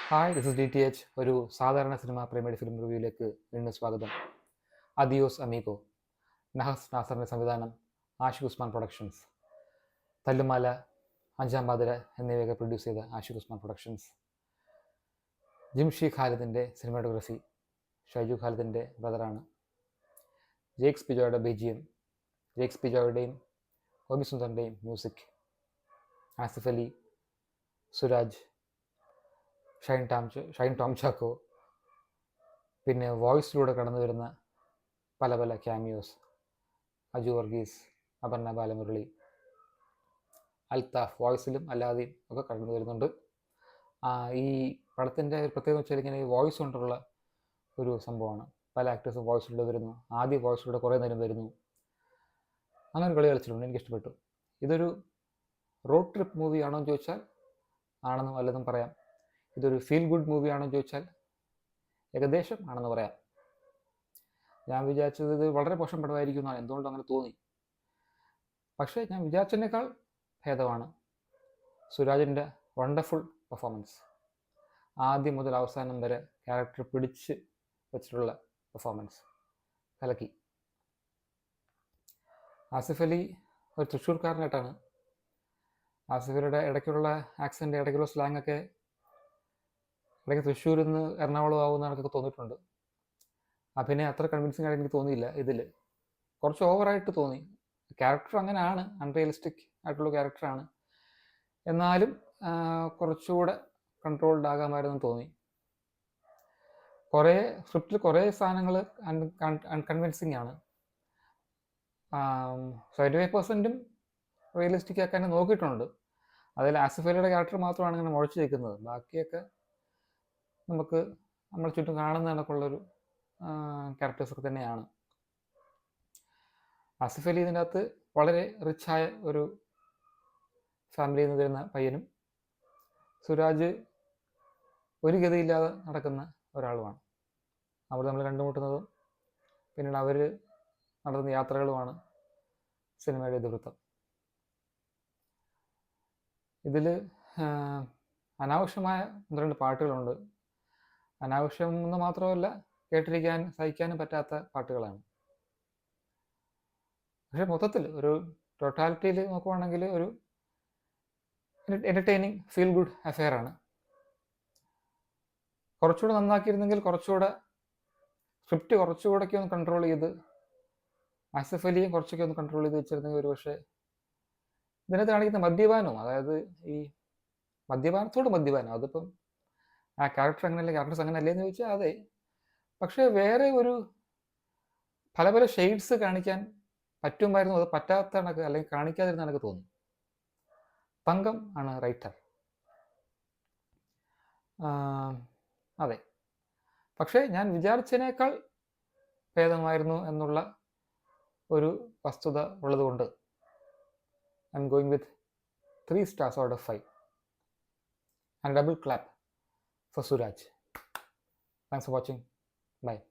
Hi this is D T H. ഒരു സാധാരണ cinema പ്രേമിയുടെ film റിവ്യൂയിലേക്ക് വീണ്ടും സ്വാഗതം. അദിയോസ് അമീഗോ. നഹസ് നാസറിൻ്റെ സംവിധാനം, ആഷിഖ് ഉസ്മാൻ പ്രൊഡക്ഷൻസ്. തല്ലുമാല, അഞ്ചാം പാതിര എന്നിവയൊക്കെ പ്രൊഡ്യൂസ് ചെയ്ത ആഷിഖ് ഉസ്മാൻ പ്രൊഡക്ഷൻസ്. ജിംഷി ഖാലിദിൻ്റെ സിനിമാറ്റോഗ്രഫി, ഷൈജു ഖാലിദിൻ്റെ ബ്രദറാണ്. ജേക്സ് പിജോയുടെ ബീജിയം, ജേക്സ് പിജോയുടെയും ഹോബി സുന്ദറിൻ്റെയും മ്യൂസിക്. ആസിഫ് അലി, സുരാജ്, ഷൈൻ ടോം ചാക്കോ, പിന്നെ വോയിസിലൂടെ കടന്നു വരുന്ന പല പല ക്യാമിയോസ്. അജു വർഗീസ്, അപർണ ബാലമുരളി, അൽത്താഫ് വോയിസിലും അല്ലാതെയും ഒക്കെ കടന്നു വരുന്നുണ്ട്. ഈ പടത്തിൻ്റെ ഒരു പ്രത്യേകത വെച്ചാൽ ഇങ്ങനെ ഈ വോയിസ് കൊണ്ടുള്ള ഒരു സംഭവമാണ്. പല ആക്ടേഴ്സും വോയിസിലൂടെ വരുന്നു, ആദ്യ വോയിസിലൂടെ കുറേ നേരം വരുന്നു. അങ്ങനെ കളി കളിച്ചിട്ടുണ്ട്, എനിക്കിഷ്ടപ്പെട്ടു. ഇതൊരു റോഡ് ട്രിപ്പ് മൂവി ആണോ എന്ന് ചോദിച്ചാൽ ആണെന്നും അല്ലെന്നും പറയാം. ഇതൊരു ഫീൽ ഗുഡ് മൂവി ആണെന്ന് ചോദിച്ചാൽ ഏകദേശം ആണെന്ന് പറയാം. ഞാൻ വിചാരിച്ചത് ഇത് വളരെ മോശം പടമായിരിക്കും എന്നാണ്, എന്തുകൊണ്ടും അങ്ങനെ തോന്നി. പക്ഷേ ഞാൻ വിചാരിച്ചതിനേക്കാൾ ഭേദമാണ്. സുരാജിൻ്റെ വണ്ടർഫുൾ പെർഫോമൻസ്. ആദ്യം മുതൽ അവസാനം വരെ ക്യാരക്ടർ പിടിച്ച് വെച്ചിട്ടുള്ള പെർഫോമൻസ് കലക്കി. ആസിഫ് അലി ഒരു തൃശ്ശൂർക്കാരനായിട്ടാണ്. ആസിഫ് അലിയുടെ ഇടയ്ക്കുള്ള ആക്സെൻ്റ്, ഇടയ്ക്കുള്ള സ്ലാങ് ഒക്കെ ഇടയ്ക്ക് തൃശ്ശൂരിൽ നിന്ന് എറണാകുളം ആവുന്ന എനിക്കൊക്കെ തോന്നിയിട്ടുണ്ട്. അഭിനയം അത്ര കൺവിൻസിങ് ആയിട്ട് എനിക്ക് തോന്നിയില്ല. ഇതിൽ കുറച്ച് ഓവറായിട്ട് തോന്നി. ക്യാരക്ടർ അങ്ങനെയാണ്, അൺറിയലിസ്റ്റിക് ആയിട്ടുള്ള ക്യാരക്ടറാണ്. എന്നാലും കുറച്ചുകൂടെ കൺട്രോൾഡ് ആകാമായിരുന്നു തോന്നി. കുറേ സ്ക്രിപ്റ്റിൽ കുറേ സാധനങ്ങൾ അൺകൺവിൻസിങ് ആണ്. 75% റിയലിസ്റ്റിക് ആക്കാൻ നോക്കിയിട്ടുണ്ട്. അതിൽ ആസിഫ് അലിയുടെ ക്യാരക്ടർ മാത്രമാണ് ഇങ്ങനെ മുഴച്ചു നിൽക്കുന്നത്. ബാക്കിയൊക്കെ നമ്മൾ ചുറ്റും കാണുന്ന കണക്കുള്ളൊരു ക്യാരക്ടേഴ്സൊക്കെ തന്നെയാണ്. ആസിഫ് അലി ഇതിൻ്റെ അകത്ത് വളരെ റിച്ചായ ഒരു ഫാമിലിയിൽ നിന്ന് വരുന്ന പയ്യനും, സുരാജ് ഒരു ഗതിയില്ലാതെ നടക്കുന്ന ഒരാളുമാണ്. അവർ നമ്മൾ കണ്ടുമുട്ടുന്നതും പിന്നീട് അവർ നടത്തുന്ന യാത്രകളുമാണ് സിനിമയുടെ ഇതിവൃത്തം. ഇതിൽ അനാവശ്യമായ 1-2 പാട്ടുകളുണ്ട്. അനാവശ്യം എന്ന് മാത്രമല്ല, കേട്ടിരിക്കാൻ സഹിക്കാനും പറ്റാത്ത പാട്ടുകളാണ്. പക്ഷെ മൊത്തത്തിൽ ഒരു ടോട്ടാലിറ്റിയിൽ നോക്കുവാണെങ്കിൽ ഒരു എൻ്റർടൈനിങ് ഫീൽ ഗുഡ് അഫെയർ ആണ്. കുറച്ചുകൂടെ നന്നാക്കിയിരുന്നെങ്കിൽ, കുറച്ചുകൂടെ സ്ക്രിപ്റ്റ് കുറച്ചുകൂടെയൊക്കെ ഒന്ന് കൺട്രോൾ ചെയ്ത്, ആസിഫ് അലിയും കുറച്ചൊക്കെ ഒന്ന് കൺട്രോൾ ചെയ്ത് വെച്ചിരുന്നെങ്കിൽ ഒരു പക്ഷേ ഇതിനകത്ത് കാണിക്കുന്ന മദ്യപാനവും, അതായത് ഈ മദ്യപാനത്തോട് മദ്യപാനം, അതിപ്പം ആ ക്യാരക്ടർ അങ്ങനെയല്ലേ, ക്യാരക്ടേഴ്സ് അങ്ങനെ അല്ലേന്ന് ചോദിച്ചാൽ അതെ. പക്ഷേ വേറെ ഒരു പല പല ഷെയ്ഡ്സ് കാണിക്കാൻ പറ്റുമായിരുന്നു. അത് പറ്റാത്ത കണക്ക്, അല്ലെങ്കിൽ കാണിക്കാതിരുന്ന കണക്ക് തോന്നി. തങ്കം ആണ് റൈറ്റർ. അതെ, പക്ഷേ ഞാൻ വിചാരിച്ചതിനേക്കാൾ ഭേദമായിരുന്നു എന്നുള്ള ഒരു വസ്തുത ഉള്ളതുകൊണ്ട് I am going with 3 stars out of 5 and double clap for Suraj. Thanks for watching. Bye.